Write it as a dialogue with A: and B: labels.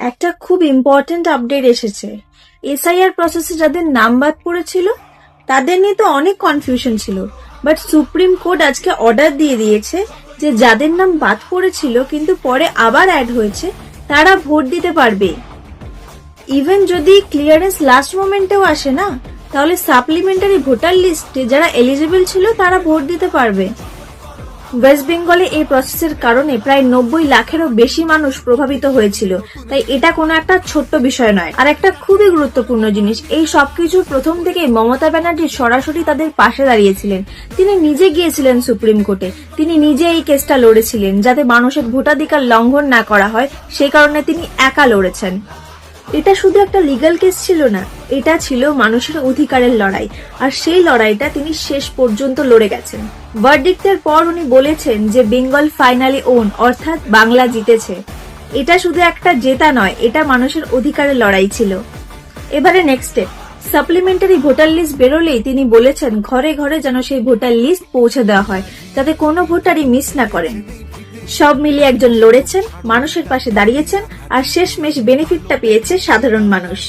A: একটা খুব important update এসেছে। এসআইআর প্রসেসে যাদের নাম বাদ পড়েছিল তাদের নিয়ে তো অনেক কনফিউশন ছিল, বাট সুপ্রিম কোর্ট আজকে অর্ডার দিয়ে দিয়েছে যে যাদের নাম বাদ পড়েছিল কিন্তু পরে আবার অ্যাড হয়েছে তারা ভোট দিতে পারবে। ইভেন যদি ক্লিয়ারেন্স লাস্ট মোমেন্টেও আসে না, তাহলে সাপ্লিমেন্টারি ভোটার লিস্টে যারা এলিজিবল ছিল তারা ভোট দিতে পারবে। ওয়েস্ট বেঙ্গলে এই প্রসেসের কারণে প্রায় 90 লাখেরও বেশি মানুষ প্রভাবিত হয়েছিল, তাই এটা কোনো একটা ছোট্ট বিষয় নয়। আর একটা খুবই গুরুত্বপূর্ণ জিনিস, এই সবকিছুর প্রথম থেকেই মমতা ব্যানার্জি সরাসরি তাদের পাশে দাঁড়িয়েছিলেন। তিনি নিজে গিয়েছিলেন সুপ্রিম কোর্টে, তিনি নিজে এই কেসটা লড়েছিলেন যাতে মানুষের ভোটাধিকার লঙ্ঘন না করা হয়, সেই কারণে তিনি একা লড়েছেন। এটা শুধু একটা লিগ্যাল কেস ছিল না, এটা ছিল মানুষের অধিকারের লড়াই, আর সেই লড়াইটা তিনি শেষ পর্যন্ত লড়ে গেছেন। ভার্ডিক্টের পর উনি বলেছেন যে বেঙ্গল ফাইনালি ওন, অর্থাৎ বাংলা জিতেছে। এটা শুধু একটা জেতা নয়, এটা মানুষের অধিকারের লড়াই ছিল। এবারে next step, supplementary voter list বেরোলেই তিনি বলেছেন ঘরে ঘরে যেন সেই ভোটার লিস্ট পৌঁছে দেওয়া হয়, যাতে কোনো ভোটারই মিস না করেন। সব মিলিয়ে একজন লড়েছেন, মানুষের পাশে দাঁড়িয়েছেন, আর শেষমেশ বেনিফিটটা পেয়েছে সাধারণ মানুষ।